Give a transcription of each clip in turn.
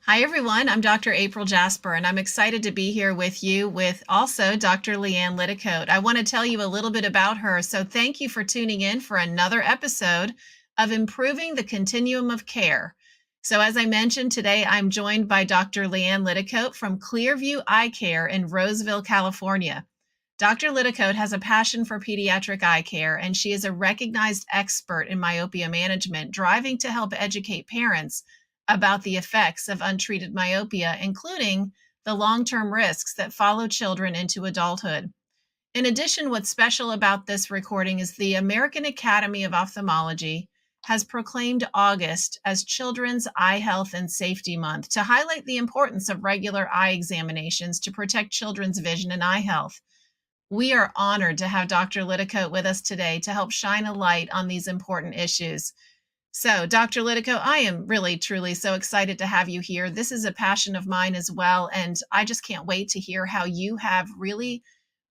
Hi, everyone. I'm Dr. April Jasper, and I'm excited to be here with you with also Dr. Leanne Litticoat. I want to tell you a little bit about her. So, thank you for tuning in for another episode of Improving the Continuum of Care. So, as I mentioned today, I'm joined by Dr. Leanne Litticoat from Clearview Eye Care in Roseville, California. Dr. Litticoat has a passion for pediatric eye care, and she is a recognized expert in myopia management, driving to help educate parents about the effects of untreated myopia, including the long term risks that follow children into adulthood. In addition, what's special about this recording is the American Academy of Ophthalmology has proclaimed August as Children's Eye Health and Safety Month to highlight the importance of regular eye examinations to protect children's vision and eye health. We are honored to have Dr. Litticoat with us today to help shine a light on these important issues. So, Dr. Litticoat, I am really, truly so excited to have you here. This is a passion of mine as well, and I just can't wait to hear how you have really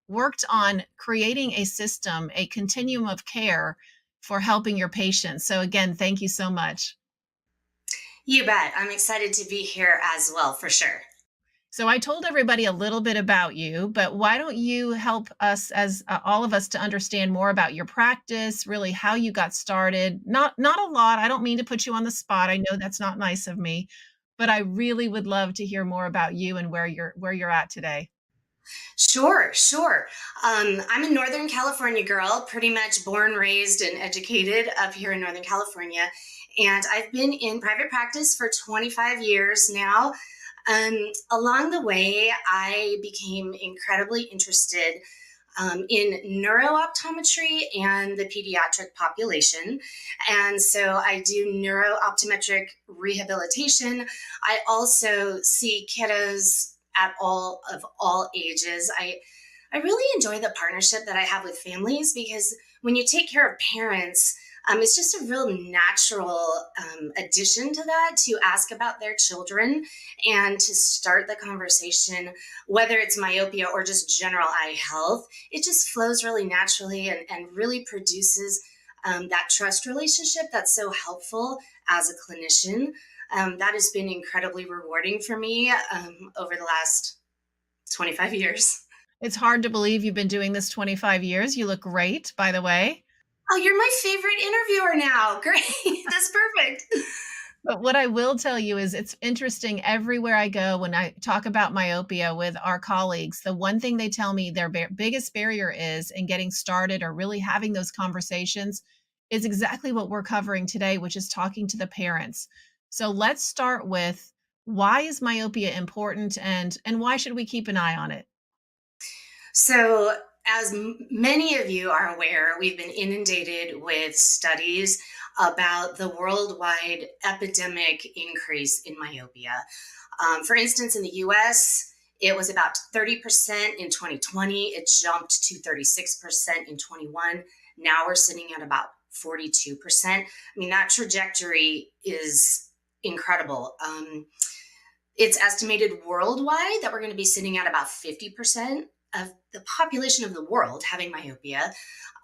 worked on creating a system, a continuum of care for helping your patients. So, again, thank you so much. You bet. I'm excited to be here as well, for sure. So I told everybody a little bit about you, but why don't you help us as all of us to understand more about your practice, really how you got started? Not a lot. I don't mean to put you on the spot. I know that's not nice of me, but I really would love to hear more about you and where you're at today. Sure. I'm a Northern California girl, pretty much born, raised, and educated up here in Northern California. And I've been in private practice for 25 years now. Along the way, I became incredibly interested in neurooptometry and the pediatric population. And so I do neurooptometric rehabilitation. I also see kiddos at all ages. I really enjoy the partnership that I have with families because when you take care of parents, it's just a real natural addition to that to ask about their children and to start the conversation, whether it's myopia or just general eye health. It just flows really naturally and really produces that trust relationship that's so helpful as a clinician. That has been incredibly rewarding for me over the last 25 years. It's hard to believe you've been doing this 25 years. You look great, by the way. Oh, you're my favorite interviewer now. Great. That's perfect. But what I will tell you is it's interesting everywhere I go when I talk about myopia with our colleagues. The one thing they tell me their biggest barrier is in getting started or really having those conversations is exactly what we're covering today, which is talking to the parents. So let's start with why is myopia important and why should we keep an eye on it? So, as many of you are aware, we've been inundated with studies about the worldwide epidemic increase in myopia. For instance, in the US, it was about 30% in 2020. It jumped to 36% in 21. Now we're sitting at about 42%. I mean, that trajectory is incredible. It's estimated worldwide that we're going to be sitting at about 50% of the population of the world having myopia.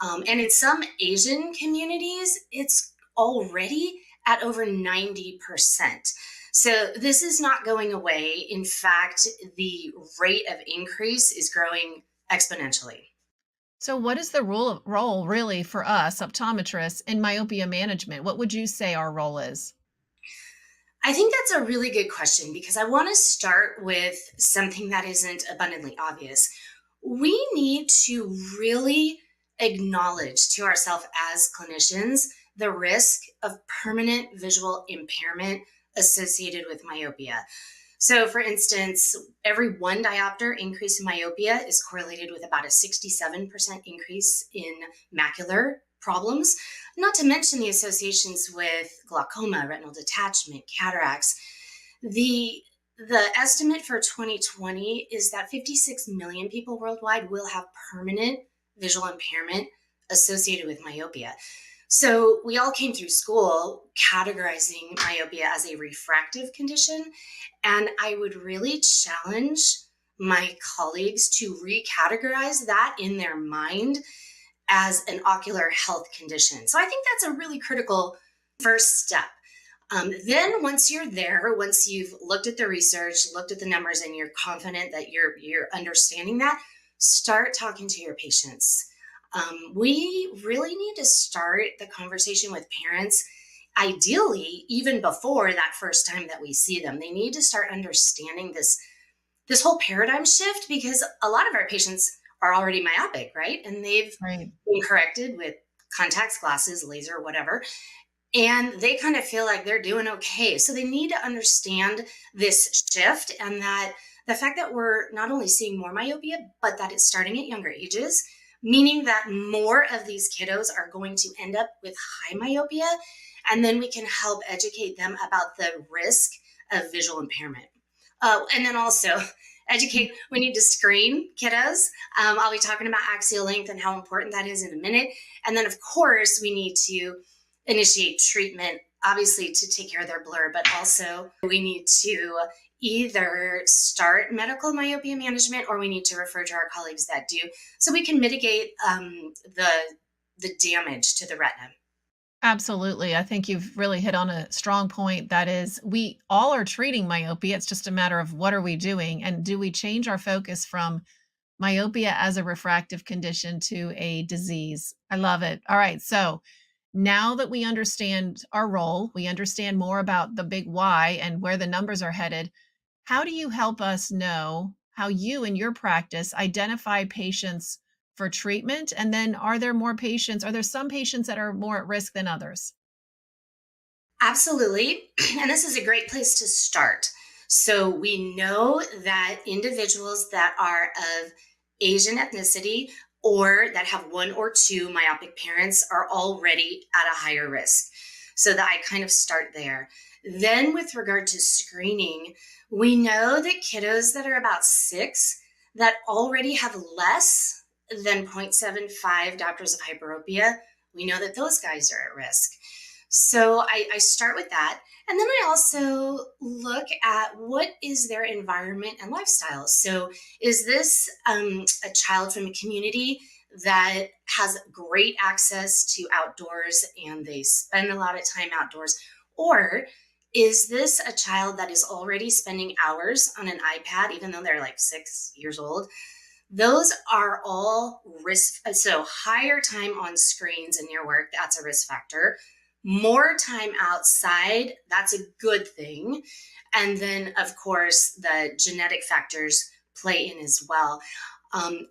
And in some Asian communities, it's already at over 90%. So this is not going away. In fact, the rate of increase is growing exponentially. So what is the role really for us optometrists in myopia management? What would you say our role is? I think that's a really good question because I want to start with something that isn't abundantly obvious. We need to really acknowledge to ourselves as clinicians the risk of permanent visual impairment associated with myopia. So, for instance, every one diopter increase in myopia is correlated with about a 67% increase in macular problems, not to mention the associations with glaucoma, retinal detachment, cataracts. The the estimate for 2020 is that 56 million people worldwide will have permanent visual impairment associated with myopia. So we all came through school categorizing myopia as a refractive condition. And I would really challenge my colleagues to recategorize that in their mind as an ocular health condition. So I think that's a really critical first step. Then once you're there, once you've looked at the research, looked at the numbers, and you're confident that you're understanding that, start talking to your patients. We really need to start the conversation with parents. Ideally, even before that first time that we see them, they need to start understanding this whole paradigm shift, because a lot of our patients are already myopic, right? And they've Right. been corrected with contacts, glasses, laser, whatever, and they kind of feel like they're doing okay. So they need to understand this shift, and that the fact that we're not only seeing more myopia, but that it's starting at younger ages, meaning that more of these kiddos are going to end up with high myopia. And then we can help educate them about the risk of visual impairment. And then also educate, we need to screen kiddos. I'll be talking about axial length and how important that is in a minute. And then, of course, we need to initiate treatment, obviously, to take care of their blur, but also we need to either start medical myopia management, or we need to refer to our colleagues that do, so we can mitigate the damage to the retina. Absolutely. I think you've really hit on a strong point. That is, we all are treating myopia. It's just a matter of what are we doing? And do we change our focus from myopia as a refractive condition to a disease? I love it. All right. So now that we understand our role, we understand more about the big why and where the numbers are headed. How do you help us know how you in your practice identify patients for treatment? And then are there some patients that are more at risk than others? Absolutely. And this is a great place to start. So we know that individuals that are of Asian ethnicity, or that have one or two myopic parents, are already at a higher risk. So that I kind of start there. Then, with regard to screening, we know that kiddos that are about 6 that already have less than 0.75 diopters of hyperopia, we know that those guys are at risk. So I start with that. And then I also look at what is their environment and lifestyle. So is this a child from a community that has great access to outdoors and they spend a lot of time outdoors? Or is this a child that is already spending hours on an iPad, even though they're like 6 years old? Those are all risk. So higher time on screens in your work, that's a risk factor. More time outside, that's a good thing. And then, of course, the genetic factors play in as well.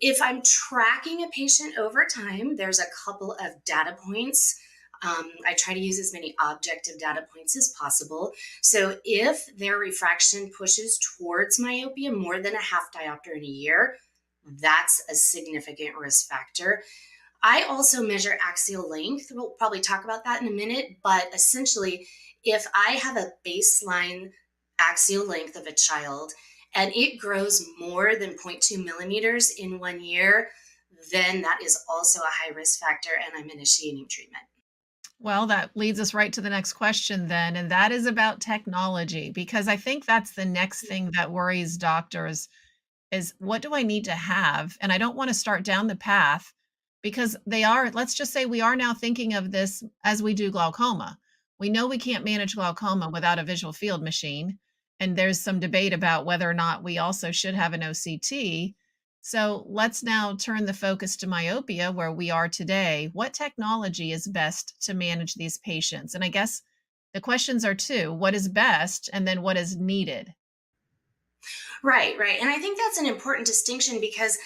If I'm tracking a patient over time, there's a couple of data points. I try to use as many objective data points as possible. So if their refraction pushes towards myopia more than a half diopter in a year, that's a significant risk factor. I also measure axial length. We'll probably talk about that in a minute, but essentially, if I have a baseline axial length of a child and it grows more than 0.2 millimeters in 1 year, then that is also a high risk factor and I'm initiating treatment. Well, that leads us right to the next question then, and that is about technology, because I think that's the next thing that worries doctors is what do I need to have? And I don't want to start down the path because let's just say we are now thinking of this as we do glaucoma. We know we can't manage glaucoma without a visual field machine. And there's some debate about whether or not we also should have an OCT. So let's now turn the focus to myopia, where we are today. What technology is best to manage these patients? And I guess the questions are two: what is best? And then what is needed? Right, right. And I think that's an important distinction because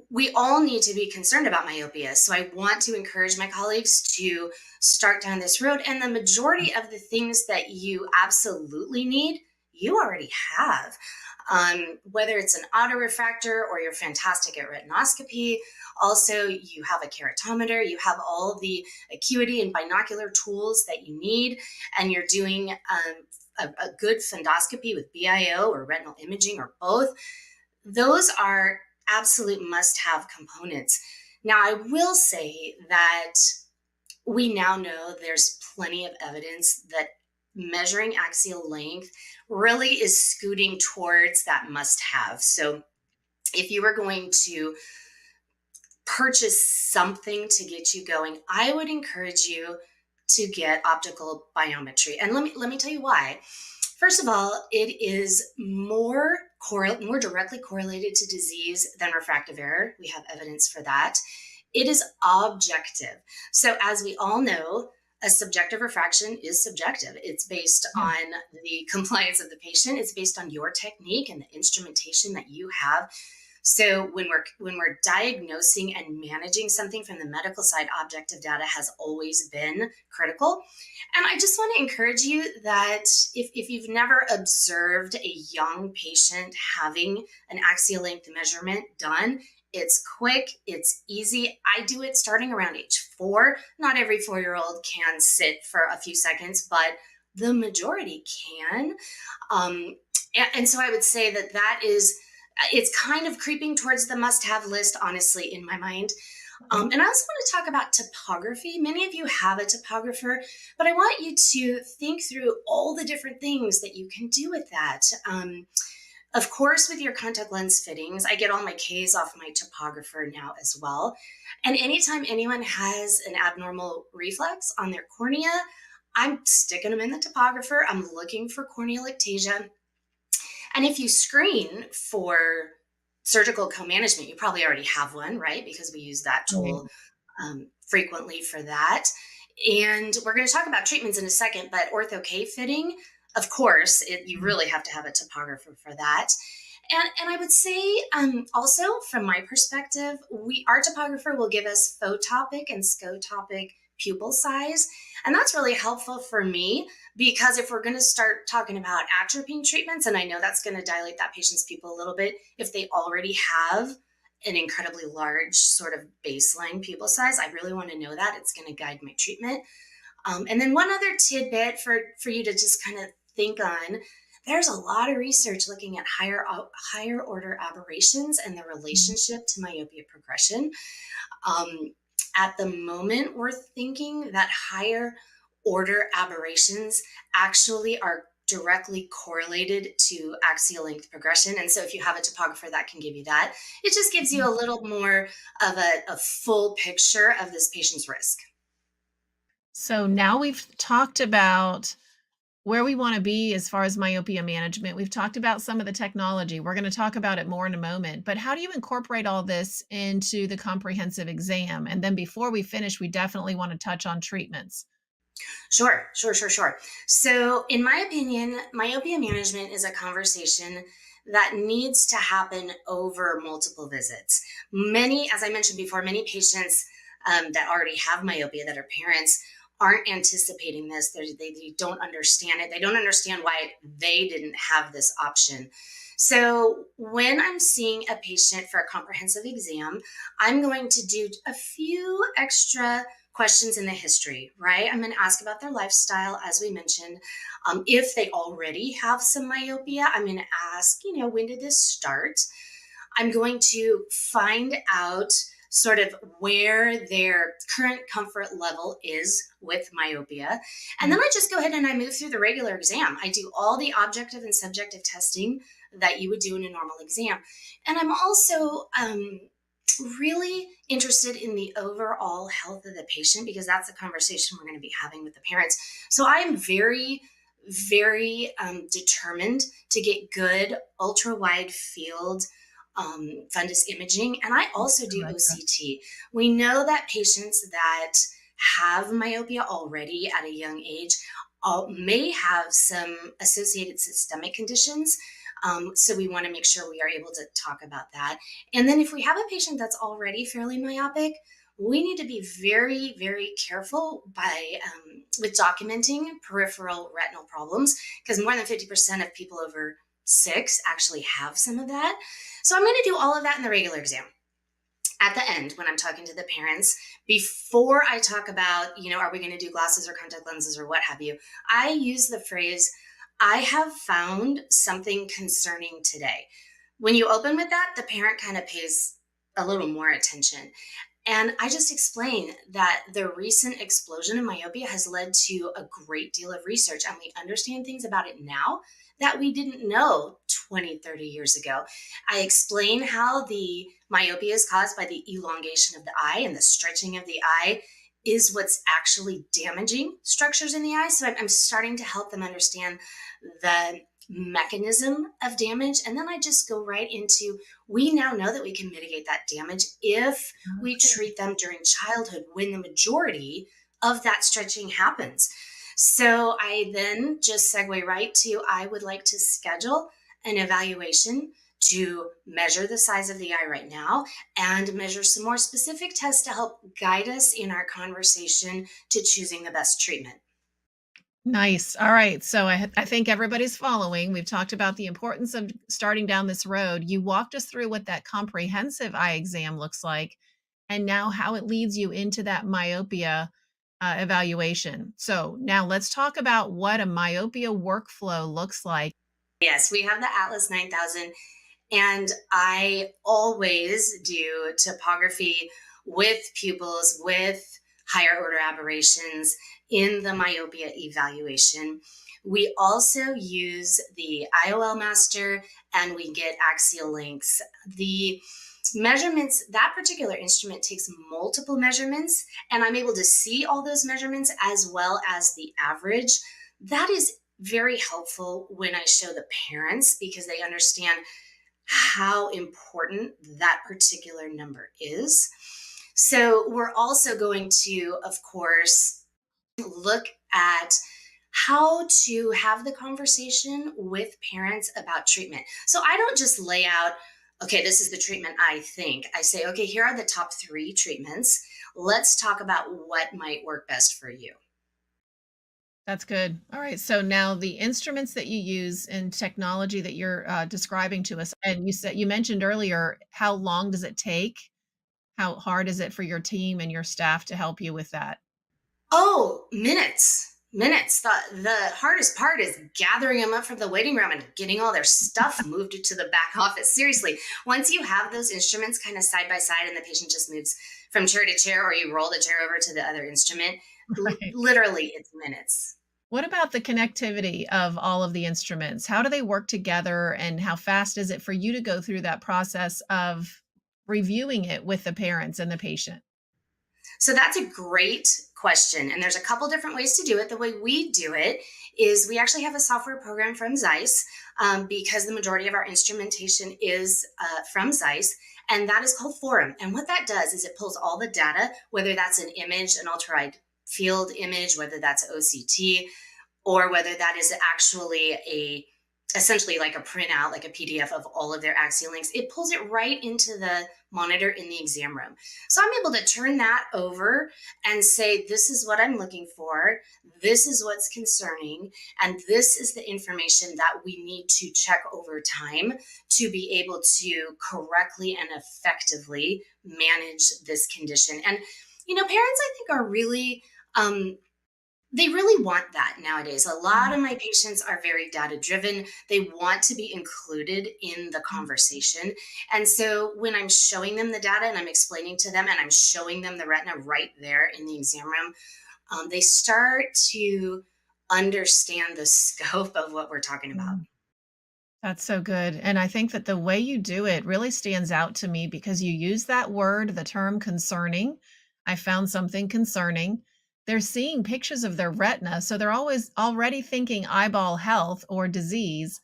we all need to be concerned about myopia. So I want to encourage my colleagues to start down this road. And the majority of the things that you absolutely need, you already have. Whether it's an autorefractor or you're fantastic at retinoscopy. Also, you have a keratometer, you have all the acuity and binocular tools that you need, and you're doing a good fundoscopy with BIO or retinal imaging or both. Those are absolute must have components. Now, I will say that we now know there's plenty of evidence that measuring axial length really is scooting towards that must have. So, if you were going to purchase something to get you going, I would encourage you to get optical biometry. And let me tell you why. First of all, it is more directly correlated to disease than refractive error. We have evidence for that. It is objective. So as we all know, a subjective refraction is subjective. It's based Yeah. on the compliance of the patient. It's based on your technique and the instrumentation that you have. So when we're diagnosing and managing something from the medical side, objective data has always been critical. And I just want to encourage you that if you've never observed a young patient having an axial length measurement done, it's quick, it's easy. I do it starting around age 4. Not every 4-year-old can sit for a few seconds, but the majority can. And so I would say that it's kind of creeping towards the must-have list, honestly, in my mind. Okay. And I also want to talk about topography. Many of you have a topographer, but I want you to think through all the different things that you can do with that. Of course, with your contact lens fittings, I get all my Ks off my topographer now as well. And anytime anyone has an abnormal reflex on their cornea, I'm sticking them in the topographer. I'm looking for corneal ectasia. And if you screen for surgical co-management, you probably already have one, right? Because we use that Right. tool frequently for that. And we're going to talk about treatments in a second, but ortho K fitting, of course, you really have to have a topographer for that. And I would say also from my perspective, our topographer will give us photopic and scotopic pupil size. And that's really helpful for me because if we're going to start talking about atropine treatments, and I know that's going to dilate that patient's pupil a little bit, if they already have an incredibly large sort of baseline pupil size, I really want to know that. It's going to guide my treatment. And then one other tidbit for you to just kind of think on, there's a lot of research looking at higher order aberrations and the relationship to myopia progression. Um, at the moment, we're thinking that higher order aberrations actually are directly correlated to axial length progression. And so if you have a topographer that can give you that, it just gives you a little more of a full picture of this patient's risk. So now we've talked about where we want to be as far as myopia management. We've talked about some of the technology. We're going to talk about it more in a moment. But how do you incorporate all this into the comprehensive exam? And then before we finish, we definitely want to touch on treatments. Sure. So, in my opinion, myopia management is a conversation that needs to happen over multiple visits. As I mentioned before, many patients that already have myopia that are parents aren't anticipating this. They don't understand it. They don't understand why they didn't have this option. So, when I'm seeing a patient for a comprehensive exam, I'm going to do a few extra questions in the history, right? I'm going to ask about their lifestyle, as we mentioned. If they already have some myopia, I'm going to ask, when did this start? I'm going to find out sort of where their current comfort level is with myopia. And then I just go ahead and I move through the regular exam. I do all the objective and subjective testing that you would do in a normal exam. And I'm also really interested in the overall health of the patient because that's the conversation we're going to be having with the parents. So I am very, very determined to get good ultra wide field fundus imaging. And I also I do like that. OCT. We know that patients that have myopia already at a young age may have some associated systemic conditions. So we want to make sure we are able to talk about that. And then if we have a patient that's already fairly myopic, we need to be very, very careful with documenting peripheral retinal problems because more than 50% of people over 6 actually have some of that. So I'm going to do all of that in the regular exam. At the end, when I'm talking to the parents, before I talk about, are we going to do glasses or contact lenses or what have you, I use the phrase, I have found something concerning today. When you open with that, the parent kind of pays a little more attention. And I just explain that the recent explosion in myopia has led to a great deal of research, and we understand things about it now that we didn't know 20, 30 years ago. I explain how the myopia is caused by the elongation of the eye and the stretching of the eye is what's actually damaging structures in the eye. So I'm starting to help them understand the mechanism of damage. And then I just go right into, we now know that we can mitigate that damage if we Okay. treat them during childhood when the majority of that stretching happens. So I then just segue right to, I would like to schedule an evaluation to measure the size of the eye right now and measure some more specific tests to help guide us in our conversation to choosing the best treatment. Nice. All right. So I think everybody's following. We've talked about the importance of starting down this road. You walked us through what that comprehensive eye exam looks like, and now how it leads you into that myopia evaluation. So now let's talk about what a myopia workflow looks like. Yes, we have the Atlas 9000. And I always do topography with pupils with higher order aberrations in the myopia evaluation. We also use the IOL master and we get axial links. The measurements, that particular instrument takes multiple measurements, and I'm able to see all those measurements as well as the average. That is very helpful when I show the parents because they understand how important that particular number is. So, we're also going to, of course, look at how to have the conversation with parents about treatment. So, I don't just lay out, okay, this is the treatment I think. I say, okay, here are the top 3 treatments. Let's talk about what might work best for you. That's good. All right. So now the instruments that you use and technology that you're describing to us, and you mentioned earlier, how long does it take? How hard is it for your team and your staff to help you with that? Oh, minutes. Minutes. The hardest part is gathering them up from the waiting room and getting all their stuff moved to the back office. Seriously, once you have those instruments kind of side by side and the patient just moves from chair to chair or you roll the chair over to the other instrument, Right. literally it's minutes. What about the connectivity of all of the instruments? How do they work together and how fast is it for you to go through that process of reviewing it with the parents and the patient? So that's a great question. And there's a couple different ways to do it. The way we do it is we actually have a software program from ZEISS because the majority of our instrumentation is from ZEISS. And that is called Forum. And what that does is it pulls all the data, whether that's an image, an ultra wide field image, whether that's OCT, or whether that is actually a essentially like a printout, like a PDF of all of their axial links. It pulls it right into the monitor in the exam room. So I'm able to turn that over and say, this is what I'm looking for. This is what's concerning. And this is the information that we need to check over time to be able to correctly and effectively manage this condition. And, parents, I think, are really, they really want that nowadays. A lot of my patients are very data driven. They want to be included in the conversation. And so when I'm showing them the data and I'm explaining to them and I'm showing them the retina right there in the exam room, they start to understand the scope of what we're talking about. Mhm. That's so good. And I think that the way you do it really stands out to me because you use that word, the term concerning. I found something concerning. They're seeing pictures of their retina, so they're always already thinking eyeball health or disease.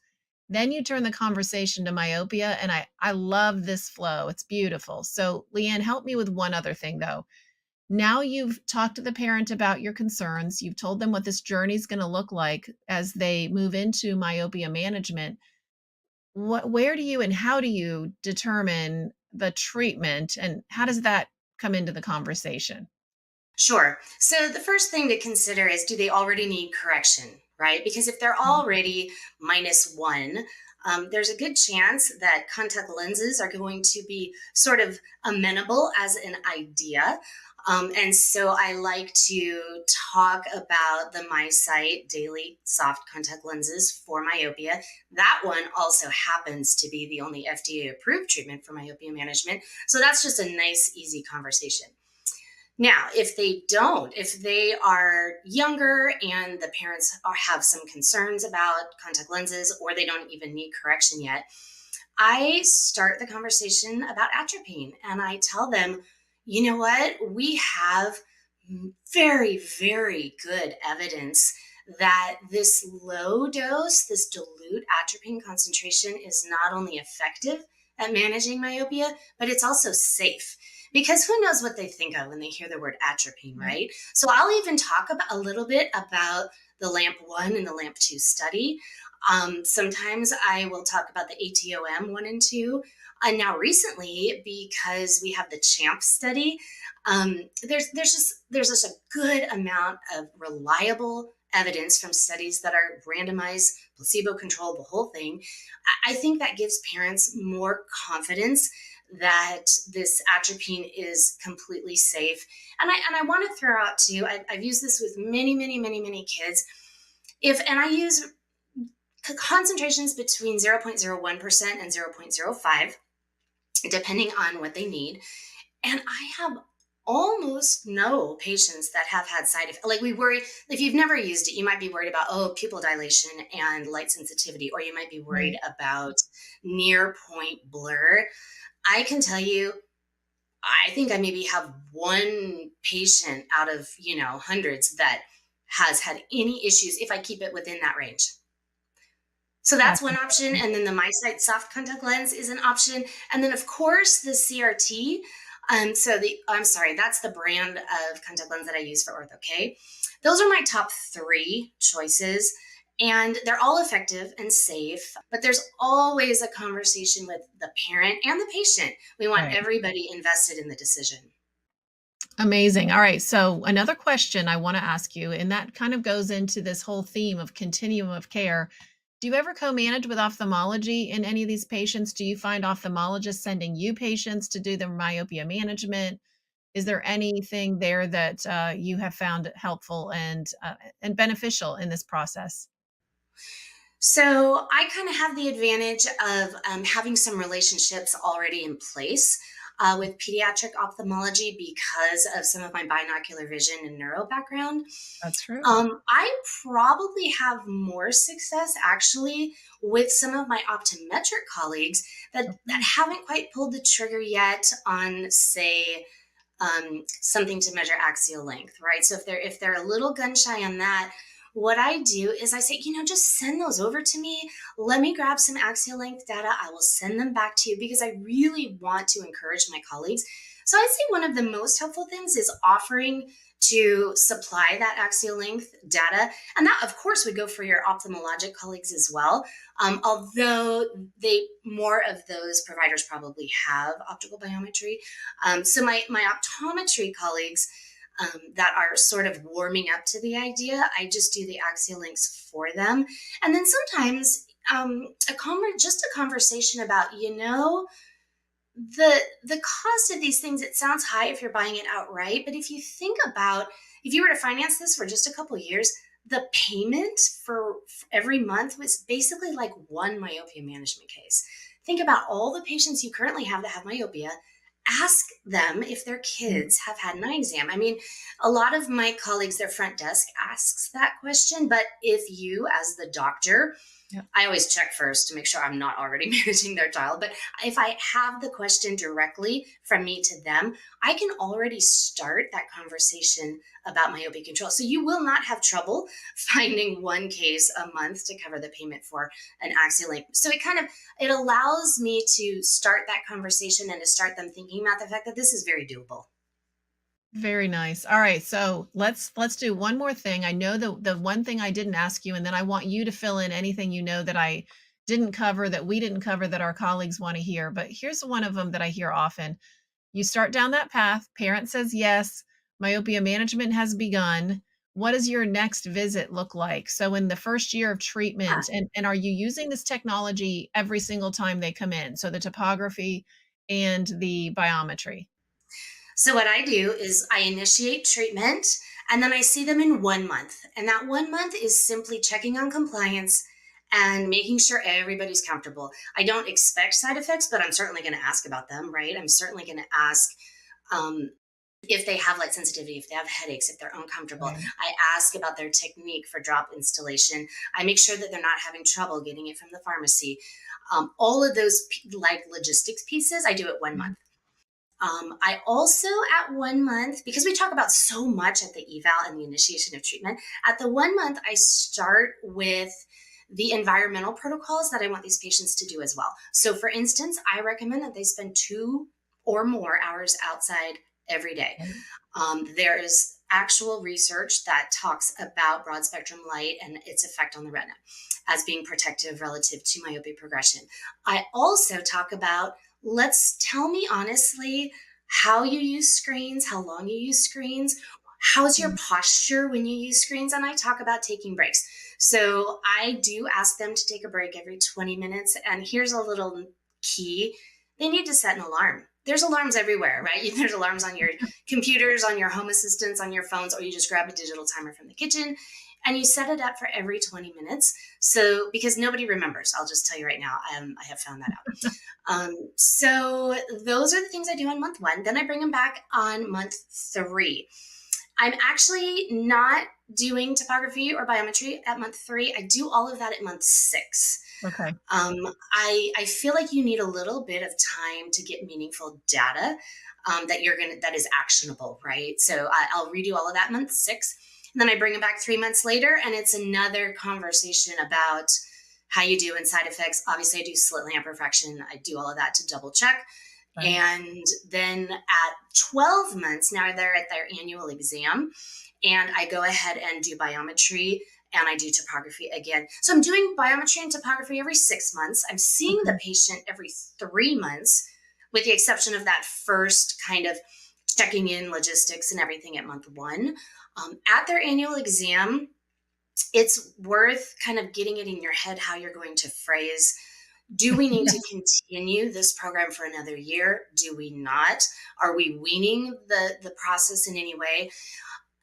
Then you turn the conversation to myopia, and I love this flow. It's beautiful. So, Leanne, help me with one other thing though. Now you've talked to the parent about your concerns. You've told them what this journey is going to look like as they move into myopia management. Where do you and how do you determine the treatment, and how does that come into the conversation? Sure. So the first thing to consider is, do they already need correction, right? Because if they're Mhm. already -1, there's a good chance that contact lenses are going to be sort of amenable as an idea. And so I like to talk about the MySight daily soft contact lenses for myopia. That one also happens to be the only FDA approved treatment for myopia management. So that's just a nice, easy conversation. Now, if they don't, if they are younger and the parents have some concerns about contact lenses or they don't even need correction yet, I start the conversation about atropine and I tell them, you know what? We have very, very good evidence that this low dose, this dilute atropine concentration is not only effective at managing myopia, but it's also safe. Because who knows what they think of when they hear the word atropine, Right. right? So I'll even talk about a little bit about the LAMP 1 and the LAMP 2 study. Sometimes I will talk about the ATOM 1 and 2. And now recently, because we have the CHAMP study, there's just a good amount of reliable evidence from studies that are randomized, placebo controlled, the whole thing. I think that gives parents more confidence that this atropine is completely safe. And I want to throw out too, I've used this with many kids. And I use concentrations between 0.01% and 0.05, depending on what they need. And I have almost no patients that have had side effects. Like, we worry, if you've never used it, you might be worried about, oh, pupil dilation and light sensitivity, or you might be worried Right. about near point blur. I can tell you, I think I maybe have one patient out of, hundreds that has had any issues if I keep it within that range. So that's That's one option. incredible. And then the MySight soft contact lens is an option. And then, of course, the CRT. I'm sorry, that's the brand of contact lens that I use for ortho K. Those are my top three choices. And they're all effective and safe, but there's always a conversation with the parent and the patient. We want Right. everybody invested in the decision. Amazing. All right. So another question I want to ask you, and that kind of goes into this whole theme of continuum of care. Do you ever co-manage with ophthalmology in any of these patients? Do you find ophthalmologists sending you patients to do their myopia management? Is there anything there that you have found helpful and beneficial in this process? So I kind of have the advantage of having some relationships already in place with pediatric ophthalmology because of some of my binocular vision and neuro background. That's true. I probably have more success actually with some of my optometric colleagues that Okay. haven't quite pulled the trigger yet on, say, something to measure axial length, right? So if they're a little gun shy on that, what I do is I say, just send those over to me. Let me grab some axial length data. I will send them back to you because I really want to encourage my colleagues. So I'd say one of the most helpful things is offering to supply that axial length data. And that, of course, would go for your ophthalmologic colleagues as well. Although more of those providers probably have optical biometry. So my optometry colleagues that are sort of warming up to the idea, I just do the axial links for them. And then sometimes just a conversation about, the cost of these things. It sounds high if you're buying it outright, but if you think about, if you were to finance this for just a couple of years, the payment for every month was basically like one myopia management case. Think about all the patients you currently have that have myopia. Ask them if their Mm. kids have had an eye exam. I mean, a lot of my colleagues, their front desk asks that question, but if you, as the doctor, Yeah. I always check first to make sure I'm not already managing their child. But if I have the question directly from me to them, I can already start that conversation about myopia control. So you will not have trouble finding one case a month to cover the payment for an axial link. So it allows me to start that conversation and to start them thinking about the fact that this is very doable. Very nice. All right, so let's do one more thing. I know the one thing I didn't ask you, and then I want you to fill in anything you know that I didn't cover, that we didn't cover, that our colleagues want to hear. But here's one of them that I hear often. You start down that path, parent says yes, myopia management has begun. What does your next visit look like? So in the first year of Yeah. treatment, and are you using this technology every single time they come in? So the topography and the biometry. So what I do is I initiate treatment and then I see them in 1 month. And that 1 month is simply checking on compliance and making sure everybody's comfortable. I don't expect side effects, but I'm certainly going to ask about them, right? I'm certainly going to ask um, if they have light sensitivity, if they have headaches, if they're uncomfortable. Right. I ask about their technique for drop installation. I make sure that they're not having trouble getting it from the pharmacy. All of those like logistics pieces, I do it 1 month. I also, at 1 month, because we talk about so much at the eval and the initiation of treatment, at the 1 month, I start with the environmental protocols that I want these patients to do as well. So, for instance, I recommend that they spend 2 or more hours outside every day. Right. There is actual research that talks about broad spectrum light and its effect on the retina as being protective relative to myopia progression. I also talk about, let's tell me honestly how you use screens, how long you use screens, how's your Mm. posture when you use screens, and I talk about taking breaks. So I do ask them to take a break every 20 minutes. And here's a little key: they need to set an alarm. There's alarms everywhere, right? There's alarms on your computers, on your home assistants, on your phones, or you just grab a digital timer from the kitchen and you set it up for every 20 minutes. So, because nobody remembers, I'll just tell you right now, I have found that out. So, those are the things I do on month 1. Then I bring them back on month 3. I'm actually not doing topography or biometry at month 3. I do all of that at month 6. Okay. I feel like you need a little bit of time to get meaningful data that is actionable, right? So I'll redo all of that month 6, and then I bring it back 3 months later, and it's another conversation about how you do in side effects. Obviously, I do slit lamp refraction. I do all of that to double check. Right. And then at 12 months, now they're at their annual exam, and I go ahead and do biometry and I do topography again. So I'm doing biometry and topography every 6 months. I'm seeing the Okay. patient every 3 months, with the exception of that first kind of checking in logistics and everything at month 1. At their annual exam, it's worth kind of getting it in your head how you're going to phrase, do we need to Yes. continue this program for another year? Do we not? Are we weaning the process in any way?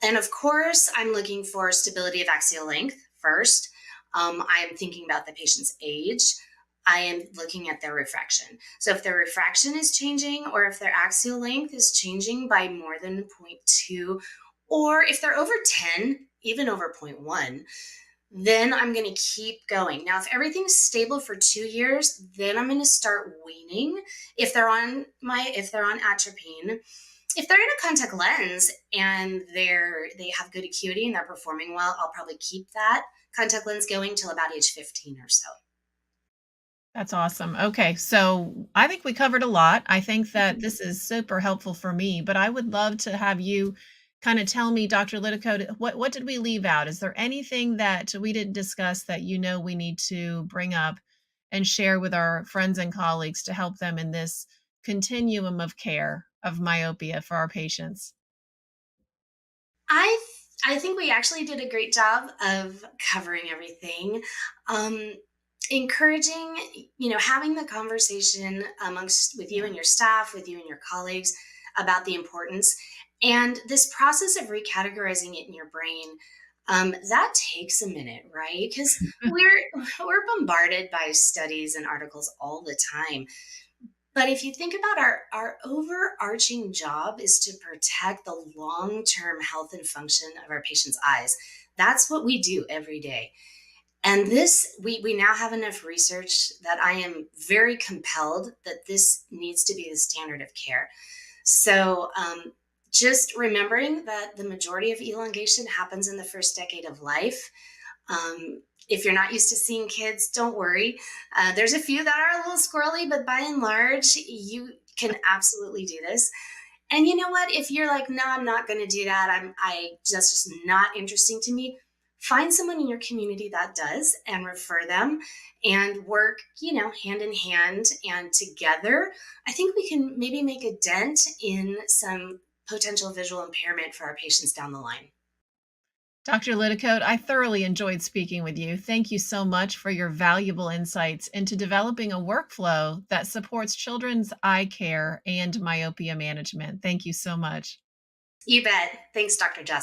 And of course, I'm looking for stability of axial length first. I am thinking about the patient's age. I am looking at their refraction. So if their refraction is changing, or if their axial length is changing by more than 0.2, or if they're over 10, even over 0.1, then I'm going to keep going. Now, if everything's stable for 2 years, then I'm going to start weaning. If they're on atropine, if they're in a contact lens and they have good acuity and they're performing well, I'll probably keep that contact lens going till about age 15 or so. That's awesome. Okay, so I think we covered a lot. I think that Mhm. this is super helpful for me, but I would love to have you kind of tell me, Dr. Liticote, what did we leave out? Is there anything that we didn't discuss that you know we need to bring up and share with our friends and colleagues to help them in this continuum of care of myopia for our patients? I I think we actually did a great job of covering everything. Um, Encouraging, having the conversation amongst with you Yeah. and your staff, with you and your colleagues, about the importance, and this process of recategorizing it in your brain. That takes a minute, right? Because we're bombarded by studies and articles all the time. But if you think about our overarching job is to protect the long-term health and function of our patients' eyes. That's what we do every day. And this, we now have enough research that I am very compelled that this needs to be the standard of care. So, just remembering that the majority of elongation happens in the first decade of life. If you're not used to seeing kids, don't worry. There's a few that are a little squirrely, but by and large, you can absolutely do this. And you know what? If you're like, no, I'm not going to do that. That's just not interesting to me. Find someone in your community that does and refer them and work, hand in hand and together. I think we can maybe make a dent in some potential visual impairment for our patients down the line. Dr. Liticote, I thoroughly enjoyed speaking with you. Thank you so much for your valuable insights into developing a workflow that supports children's eye care and myopia management. Thank you so much. You bet. Thanks, Dr. Jess.